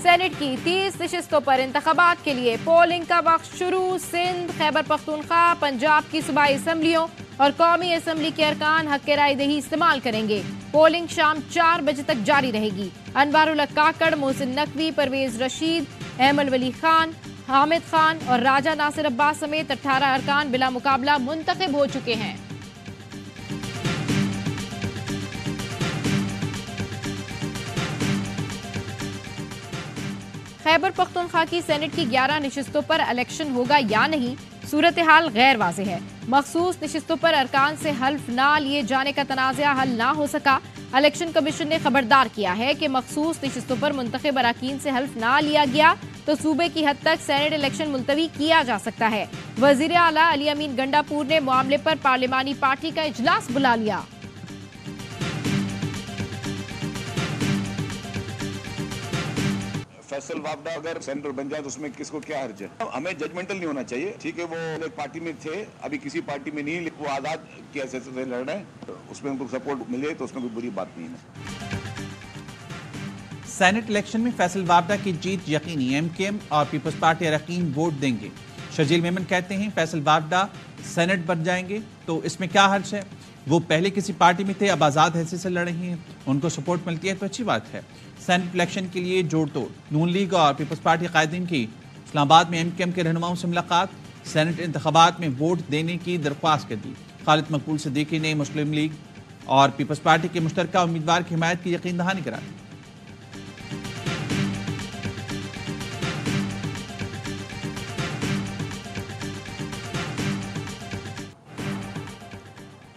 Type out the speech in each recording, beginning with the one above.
Senate की 30 नशिस्तों पर इंतखाबात के लिए पोलिंग का वक्त शुरू। सिंध, खैबर पख्तूनख्वा, पंजाब की सूबाई असम्बलियों और कौमी असम्बली के अरकान हक राय दही इस्तेमाल करेंगे। पोलिंग शाम 4 बजे तक जारी रहेगी। अनवारुल हक काकड़, मोहसिन नकवी, परवेज रशीद, अहमद वली खान, हामिद खान और राजा नासिर अब्बास समेत 18 अरकान बिला मुकाबला मुंतखब हो चुके हैं। खैबर पख्तूनख्वा की सेनेट की 11 नशिस्तों पर इलेक्शन होगा या नहीं, सूरत हाल गैर वाज़ेह है। मखसूस नशिस्तों पर अरकान से हल्फ ना लिए जाने का तनाज़ा हल ना हो सका। इलेक्शन कमीशन ने खबरदार किया है कि मखसूस नशिस्तों पर मुंतखब अरकान से हल्फ ना लिया गया तो सूबे की हद तक सेनेट इलेक्शन मुलतवी किया जा सकता है। वजीर आला अली अमीन गंडापुर ने मामले पर पार्लिमानी पार्टी का इजलास बुला लिया। फैसल वापडा अगर सेनेटर बन जाए तो उसमें किसको क्या हर्ज है। हमें जजमेंटल नहीं होना चाहिए। ठीक है, वो एक पार्टी में थे, अभी किसी पार्टी में नहीं, वो आजाद की हैसियत से लड़ रहे हैं, उसमें उनको सपोर्ट मिले तो उसमें कोई बुरी बात नहीं है। सेनेट इलेक्शन में फैसल वापडा की जीत यकीनी, एमकेएम और पीपल्स पार्टी अरकान वोट देंगे। शजील मेमन कहते हैं फैसल वापडा सेनेट बन जाएंगे तो इसमें क्या हर्ज है। वो पहले किसी पार्टी में थे, अब आज़ाद हैसियत से लड़ रही हैं, उनको सपोर्ट मिलती है तो अच्छी बात है। सेनेट इलेक्शन के लिए जोड़ तोड़। नून लीग और पीपल्स पार्टी कायदीन की इस्लामाबाद में एमकेएम के रहनुमाओं से मुलाकात। सेनेट इंतखाबात में वोट देने की दरख्वास्त कर दी। खालिद मकबूल सिद्दीकी ने मुस्लिम लीग और पीपल्स पार्टी के मुश्तरका उम्मीदवार की हिमायत की यकीन दहानी करा दी।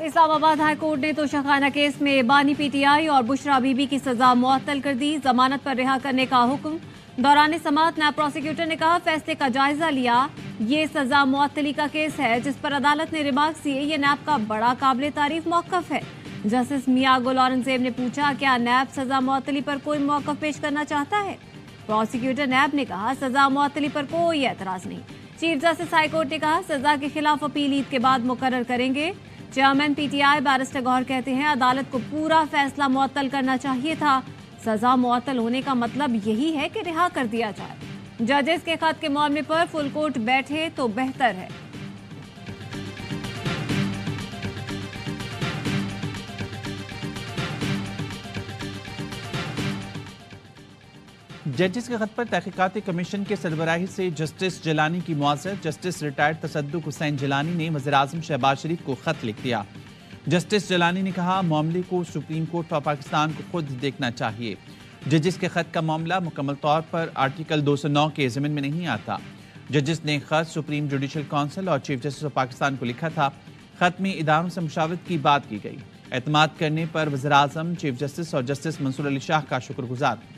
इस्लामाबाद हाई कोर्ट ने तोशाखाना केस में बानी पीटीआई और बुशरा बीबी की सजा मुअत्तल कर दी। जमानत पर रिहा करने का हुक्म। दौरान समाअत नायब प्रोसिक्यूटर ने कहा फैसले का जायजा लिया। ये सजा मुअत्तली का केस है जिस पर अदालत ने रिमार्क्स दिए। ये नैब का बड़ा काबिल तारीफ मौकफ है। जस्टिस मियां गुल औरंगजेब ने पूछा क्या नैब सजा मुअत्तली पर कोई मौकफ पेश करना चाहता है। प्रोसिक्यूटर नैब ने कहा सजा मुअत्तली पर कोई एतराज नहीं। चीफ जस्टिस हाईकोर्ट ने कहा सजा के खिलाफ अपील ईद के बाद मुकर्रर करेंगे। चेयरमैन पीटीआई बैरिस्टर गौहर कहते हैं अदालत को पूरा फैसला मुअत्तल करना चाहिए था। सजा मुअत्तल होने का मतलब यही है कि रिहा कर दिया जाए। जजेस के खत के मामले पर फुल कोर्ट बैठे तो बेहतर है। जजेस के खत पर तहकीकाती कमीशन के सरबराही से जस्टिस जिलानी की मुआज़रत। जस्टिस रिटायर्ड तसद्दुक हुसैन जिलानी ने वज़ीर-ए-आज़म शहबाज शरीफ को खत लिख दिया। जस्टिस जिलानी ने कहा मामले को सुप्रीम कोर्ट ऑफ पाकिस्तान को खुद देखना चाहिए। जजेस के खत का मामला मुकम्मल तौर पर आर्टिकल 209 के ज़मीन में नहीं आता। जजेस ने खत सुप्रीम जुडिशल काउंसिल और चीफ जस्टिस ऑफ पाकिस्तान को लिखा था। खत में इदारों से मुशावरत की बात की गई। एतमाद करने पर वज़ीर-ए-आज़म, चीफ जस्टिस और जस्टिस मंसूर अली शाह का शुक्रगुजार।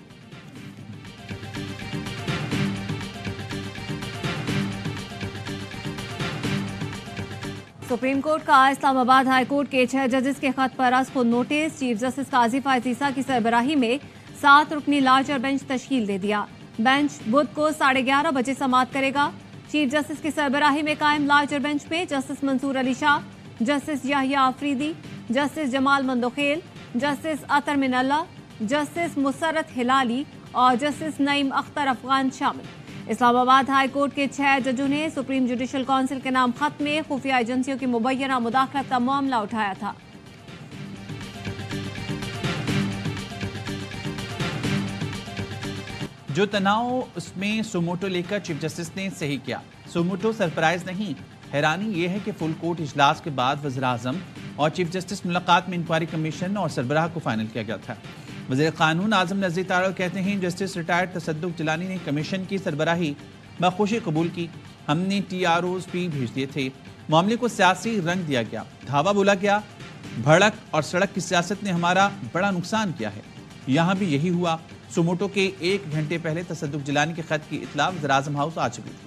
सुप्रीम कोर्ट का इस्लामाबाद हाई कोर्ट के 6 जजेस के खत पर आज खुद नोटिस। चीफ जस्टिस काजी फायजीसा की सरबराही में 7 रुकनी लार्जर बेंच तश्कील दे दिया। बेंच बुध को 11:30 बजे समाअत करेगा। चीफ जस्टिस की सरबराही में कायम लार्जर बेंच में justice Mansoor Ali Shah, justice Yahya Afridi, justice Jamal Mandokhel, justice Athar Minallah, justice Musarrat Hilali और जस्टिस नईम अख्तर अफगान शामिल। इस्लामाबाद हाई कोर्ट के 6 जजों ने सुप्रीम जुडिशल काउंसिल के नाम खत में खुफिया एजेंसियों की मुबैना मुदाखलत का मामला उठाया था। जो तनाव उसमें सुमोटो लेकर चीफ जस्टिस ने सही किया। सुमोटो सरप्राइज नहीं, हैरानी यह है कि फुल कोर्ट इजलास के बाद वज़ीर-ए-आज़म और चीफ जस्टिस मुलाकात में इंक्वायरी कमीशन और सरबराह को फाइनल किया गया था। वज़ीर कानून आज़म नज़ीर तारड़ कहते हैं जस्टिस रिटायर्ड तसद्दुक जिलानी ने कमीशन की सरबराही बखुशी कबूल की। हमने TROs भी भेज दिए थे। मामले को सियासी रंग दिया गया, धावा बोला गया। भड़क और सड़क की सियासत ने हमारा बड़ा नुकसान किया है। यहाँ भी यही हुआ। सुमोटो के 1 घंटे पहले तसद्दुक जिलानी के खत की इत्तला वज़ीर-ए-आज़म हाउस आ चुकी थी।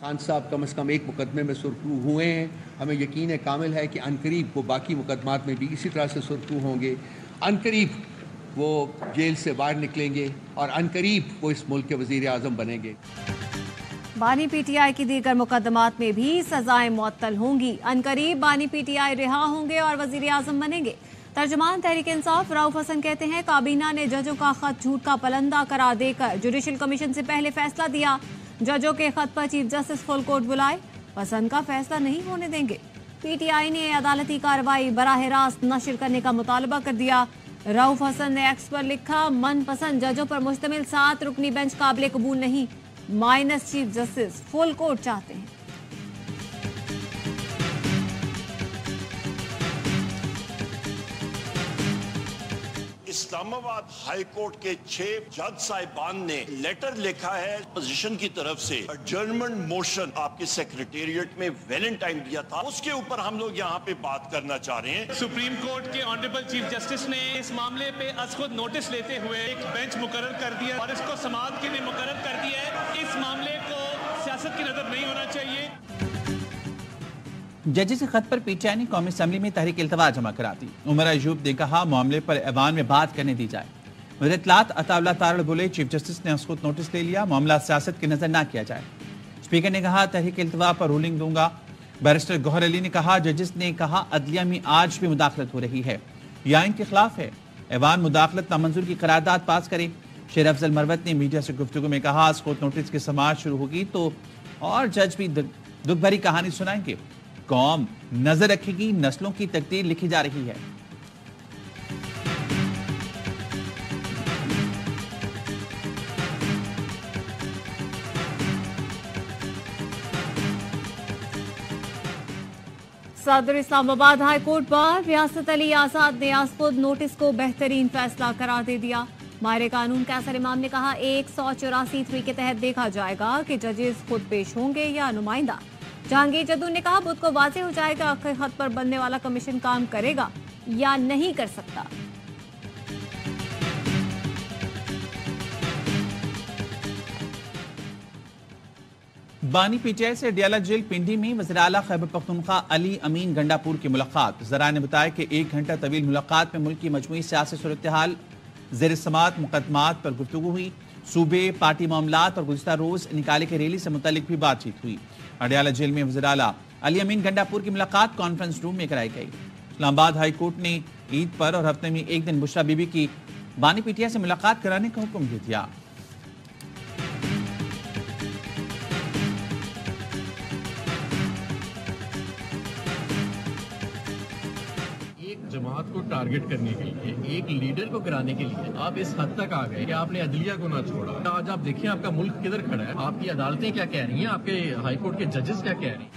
खान साहब कम से कम एक मुकदमे में सुरखरू हुए हैं। हमें यकीन है कामिल है कि अनकरीब वो बाकी मुकदमात में भी इसी तरह से सुरखरू होंगे। अनकरीब वो जेल से बाहर निकलेंगे और अनकरीब वो इस मुल्क के वज़ीर-ए-आज़म बनेंगे। बानी पीटीआई की दीगर मुकदमात में भी सजाएं मुअत्तल होंगी। अनकरीब बानी पीटीआई रिहा होंगे और वजीर आजम बनेंगे। तर्जुमान तहरीक इंसाफ रऊफ हसन कहते हैं काबीना ने जजों का खत झूठ का पलंदा करार देकर जुडिशल कमीशन से पहले फैसला दिया। जजों के खत पर चीफ जस्टिस फुल कोर्ट बुलाए, पसंद का फैसला नहीं होने देंगे। पीटीआई ने अदालती कार्रवाई बराह रास्त नशर करने का मुतालबा कर दिया। रऊफ हसन ने एक्स पर लिखा, मनपसंद जजों पर मुश्तमिल 7 रुकनी बेंच काबिल कबूल नहीं, minus chief justice full court चाहते हैं। इस्लामाबाद हाई कोर्ट के 6 जज साहिबान ने लेटर लिखा है पोजीशन की तरफ से। एडजर्नमेंट मोशन आपके सेक्रेटेरिएट में वैलेंटाइन दिया था, उसके ऊपर हम लोग यहाँ पे बात करना चाह रहे हैं। सुप्रीम कोर्ट के ऑनरेबल चीफ जस्टिस ने इस मामले पे अज खुद नोटिस लेते हुए एक बेंच मुकर्रर कर दिया और इसको समाअत के लिए मुकर्रर कर दिया है। इस मामले को सियासत की नजर नहीं होना चाहिए। जजेस के खत पर पीटीआई ने कौमी असम्बली में तहरीक इल्तवा जमा करा दी। उमर अयूब ने कहा मामले पर ऐवान में बात करने दी जाए। वज़ीर इत्तलात अताउल्लाह तारड़ बोले चीफ जस्टिस ने उसको नोटिस ले लिया, मामला सियासत की नजर ना किया जाए। स्पीकर ने कहा तहरीक इल्तवा पर रूलिंग दूंगा। बैरिस्टर गौहर अली ने कहा जजेस ने कहा अदलिया में आज भी मुदाखलत हो रही है, यह आइन के खिलाफ है, ऐवान मुदाखलत नामंजूर की करारदाद पास करे। शेर अफजल मरवत ने मीडिया से गुफ्तगू में कहा कोर्ट नोटिस की समाअत शुरू होगी तो और जज भी दुख भरी कहानी सुनाएंगे। कौम नजर रखेगी, नस्लों की तकदीर लिखी जा रही है। सदर इस्लामाबाद हाई कोर्ट पर रियासत अली आजाद ने आसपुद नोटिस को बेहतरीन फैसला करार दे दिया। माहिर कानून कैसर इमाम ने कहा 184(3) के तहत देखा जाएगा कि जजेस खुद पेश होंगे या नुमाइंदा। जहांगीर जदू ने कहा बुध को वाज़ेह हो जाएगा आखिर खत पर बनने वाला कमीशन काम करेगा या नहीं कर सकता। बानी पीटीआई से अडियाला जेल पिंडी में वज़ीर आला खैबर पख्तूनख्वा अली अमीन गंडापुर की मुलाकात। ज़राए ने बताया कि 1 घंटा तवील मुलाकात में मुल्क की मजमूई सियासी सूरत हाल, ज़ेर समाअत मुकदमात पर गुफ्तगू हुई। सूबे, पार्टी मामलात और गुज़िश्ता रोज निकाले के रैली से मुतल्लिक भी बातचीत हुई। अडियाला जेल में वज़ीर आला अली अमीन गंडापुर की मुलाकात कॉन्फ्रेंस रूम में कराई गई। इस्लामाबाद हाई कोर्ट ने ईद पर और हफ्ते में एक दिन बुशरा बीबी की बानी पीटीआई से मुलाकात कराने का हुक्म दे दिया। जमात को टारगेट करने के लिए, एक लीडर को गिराने के लिए आप इस हद तक आ गए कि आपने अदलिया को ना छोड़ा। आज आप देखिए आपका मुल्क किधर खड़ा है, आपकी अदालतें क्या कह रही हैं, आपके हाईकोर्ट के जजेस क्या कह रहे हैं।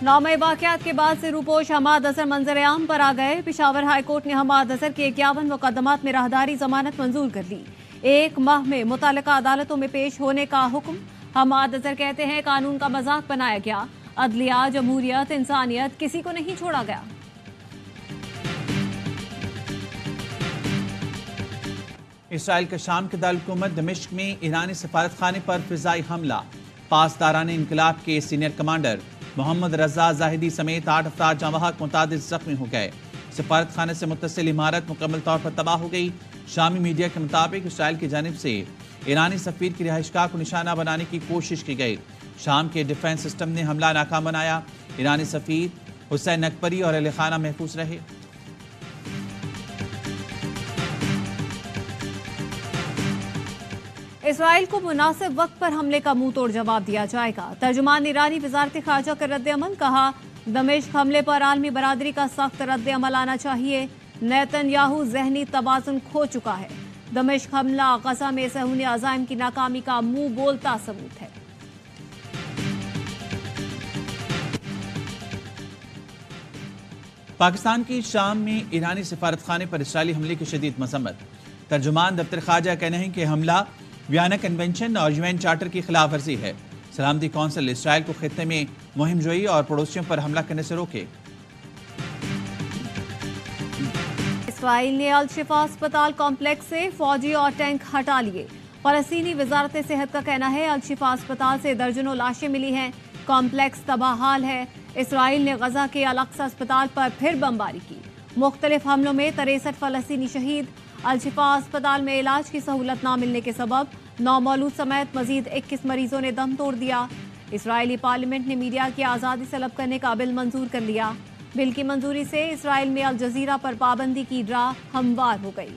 नामे वाक़यात के बाद से रूपोश हमाद अजहर मंजर आम पर आ गए। पेशावर हाईकोर्ट ने हमाद अजहर के 51 मुकदमात में राहदारी जमानत मंजूर कर ली। 1 माह में मुतालिका अदालतों में पेश होने का हुक्म। हमाद अजहर कहते हैं कानून का मजाक बनाया गया, अदलिया, जमहूरियत, इंसानियत किसी को नहीं छोड़ा गया। इसराइल का शाम के दारुल-हुकूमत दमिश्क में ईरानी सफारत खाने पर फिजाई हमला। पासदारान इनकलाब के सीनियर कमांडर मोहम्मद रजा जाहिदी समेत 8 अफराद जवाहक मुतादिद जख्मी हो गए। सफारत खाने से मुत्तसिल इमारत मुकम्मल तौर पर तबाह हो गई। शामी मीडिया के मुताबिक इसराइल की जानिब से ईरानी सफीर की रिहाइशगाह को निशाना बनाने की कोशिश की गई। शाम के डिफेंस सिस्टम ने हमला नाकाम बनाया। ईरानी सफीर हुसैन नकबरी और अली खाना महफूज रहे। इसराइल को मुनासिब वक्त पर हमले का मुंह तोड़ जवाब दिया जाएगा। तर्जुमान ईरानी वजारत खारजा का रद्द-ए-अमल, कहा दमिश्क हमले पर आलमी बरादरी का सख्त रद्द-ए-अमल आना चाहिए। नेतन्याहू जहनी तवाज़ुन खो चुका है। दमिश्क हमला गज़ा में सहूनी अज़ाइम की नाकामी का मुंह बोलता सबूत है। पाकिस्तान की शाम में ईरानी सफारत खाने पर इसराइली हमले की शदीद मजम्मत। तर्जुमान दफ्तर खारजा कहने हैं कि हमला वियना कन्वेंशन और यूएन चार्टर की खिलाफ वर्जी है। सलामती कौंसिल इसराइल को खित्ते में मुहिम जोई और पड़ोसियों पर हमला करने से रोके। इसराइल ने अल शिफा अस्पताल कॉम्प्लेक्स से फौजी और टैंक हटा लिए। फलस्तीनी वजारत सेहत का कहना है अल शिफा अस्पताल से दर्जनों लाशें मिली हैं। कॉम्प्लेक्स तबाहाल है। इसराइल ने गजा के अल अक्सा अस्पताल पर फिर बमबारी की। मुख्तलिफ हमलों में 63 फलस्तीनी शहीद। अल शिफा अस्पताल में इलाज की सहूलत न मिलने के सबब नौमौलूद समेत मजीद 21 मरीजों ने दम तोड़ दिया। इसराइली पार्लियामेंट ने मीडिया की आज़ादी तलब करने का बिल मंजूर कर लिया। बिल की मंजूरी से इसराइल में अल जजीरा पर पाबंदी की राह हमवार हो गई।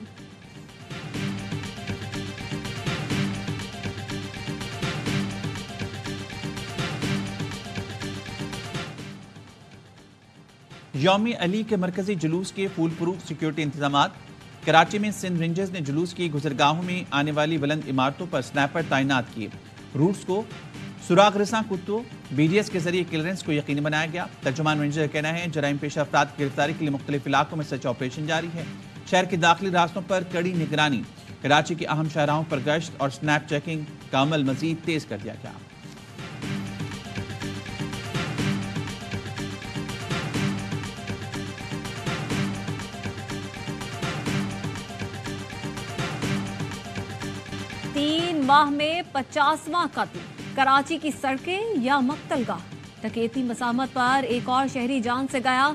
यौम अली के मरकजी जुलूस के फूल प्रूफ सिक्योरिटी इंतजामात। कराची में सिंध रेंजर्स ने जुलूस की गुजरगाहों में आने वाली बुलंद इमारतों पर स्नैपर तैनात किए। रूट्स को सुराग रसां कुत्तों BDS के जरिए क्लियरेंस को यकीनी बनाया गया। तर्जुमान रेंजर का कहना है जराइम पेशा अफराद की गिरफ्तारी के लिए मुख्तलिफ इलाकों में सर्च ऑपरेशन जारी है। शहर के दाखिली रास्तों पर कड़ी निगरानी, कराची की अहम शाहराहों पर गश्त और स्नैप चेकिंग का अमल मजीद तेज कर दिया गया। माह में 50वां कत्ल, कराची की सड़कें या मक्तलगाह। डकैती मसामत पर एक और शहरी जान से गया।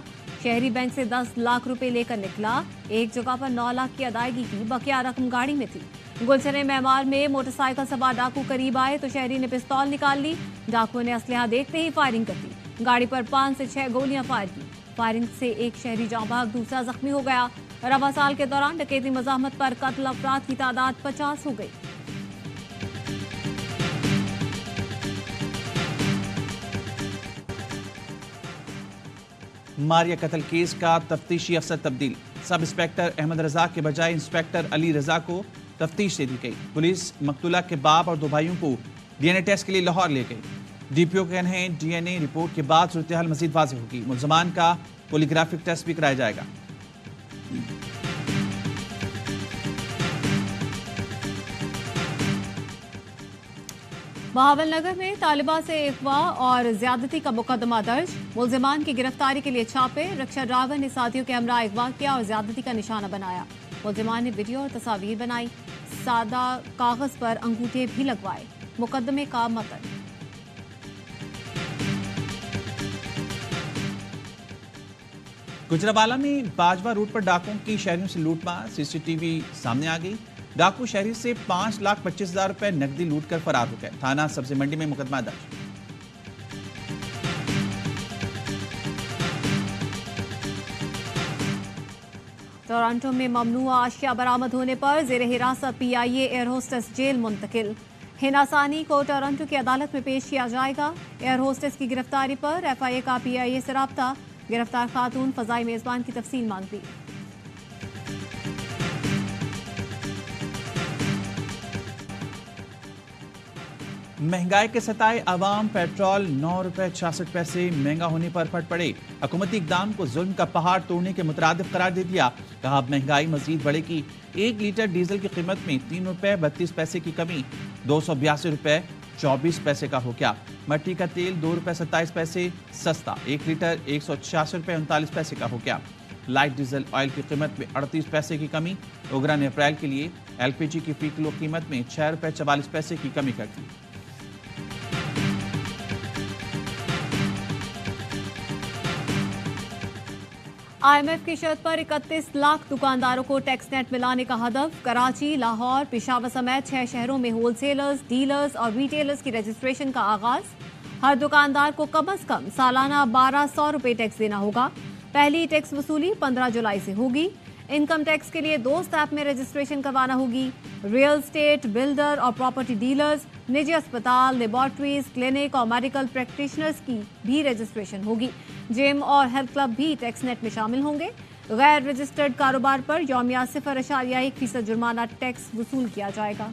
शहरी बैंक से 10 लाख रुपए लेकर निकला। एक जगह पर 9 लाख की अदायगी की, बकिया रकम गाड़ी में थी। गुलशने मेमार में मोटरसाइकिल सवार डाकू करीब आए तो शहरी ने पिस्तौल निकाल ली। डाकुओं ने असलहा देखते ही फायरिंग कर दी। गाड़ी पर 5 से 6 गोलियां फायर की। फायरिंग से एक शहरी जाँ बहक, दूसरा जख्मी हो गया। रवा साल के दौरान डकैती मजामत पर कत्ल अफराद की तादाद 50 हो गई। मारिया कत्ल केस का तफ्तीशी अफसर तब्दील। सब इंस्पेक्टर अहमद रजा के बजाय इंस्पेक्टर अली रजा को तफ्तीश दे दी गई। पुलिस मकतूला के बाप और 2 भाइयों को DNA टेस्ट के लिए लाहौर ले गई। DPO के कहना है DNA रिपोर्ट के बाद सूरत हाल मजीद वाज़ेह होगी। मुल्ज़मान का पॉलीग्राफिक टेस्ट भी कराया जाएगा। बहावलनगर में तालिबा से अगवा और ज्यादती का मुकदमा दर्ज। मुल्जिमान की गिरफ्तारी के लिए छापे। रक्षा ड्राइवर ने साथियों के हमरा अगवा किया और ज्यादती का निशाना बनाया। मुल्जिमान ने वीडियो और तस्वीर बनाई, सादा कागज पर अंगूठे भी लगवाए। मुकदमे का मतन। गुजरावाला में बाजवा रूट पर डाकुओं की शहरियों से लूटमार। CCTV सामने आ गई। डाकू शहरी से 5,25,000 रुपए नकदी लूट कर फरार हो गए। थाना सब्जी मंडी में मुकदमा दर्ज। टोरंटो में ममनुआ आशिया बरामद होने पर जेर हिरासत PIA एयर होस्टेस जेल मुंतकिल। हिनासानी को टोरंटो की अदालत में पेश किया जाएगा। एयर होस्टेस की गिरफ्तारी पर FIA का PIA से राब्ता। गिरफ्तार खातून फजाई मेजबान की तफसील मांगती। महंगाई के सताए अवाम, पेट्रोल 9 रुपए 66 पैसे महंगा होने पर फट पड़े। हुकूमती इकदाम को जुल्म का पहाड़ तोड़ने के मुतरादिफ करार दे दिया। कहा अब महंगाई मजीद बढ़ेगी। 1 लीटर डीजल की कीमत में 3 रुपए 32 पैसे की कमी, 282 रुपए 24 पैसे का हो गया। मट्टी का तेल 2 रुपए 27 पैसे सस्ता, 1 लीटर 186 रुपए 39 पैसे का हो गया। लाइट डीजल ऑयल की कीमत में 38 पैसे की कमी। ओगरा ने अप्रैल के लिए LPG की फी किलो कीमत में 6 रुपए 44 पैसे की कमी कर दी। IMF की शर्त पर 31 लाख दुकानदारों को टैक्स नेट मिलाने का हदफ। कराची, लाहौर, पेशावर समेत 6 शहरों में होलसेलर्स, डीलर्स और रिटेलर्स की रजिस्ट्रेशन का आगाज। हर दुकानदार को कम से कम सालाना 1200 रुपए टैक्स देना होगा। पहली टैक्स वसूली 15 जुलाई से होगी। इनकम टैक्स के लिए 2 स्टेप में रजिस्ट्रेशन करवाना होगी। रियल एस्टेट, बिल्डर और प्रॉपर्टी डीलर्स, निजी अस्पताल, लेबॉर्ट्रीज, क्लिनिक और मेडिकल प्रैक्टिशनर्स की भी रजिस्ट्रेशन होगी। जिम और हेल्थ क्लब भी टैक्स नेट में शामिल होंगे। गैर रजिस्टर्ड कारोबार पर यौमिया 0.1% जुर्माना टैक्स वसूल किया जाएगा।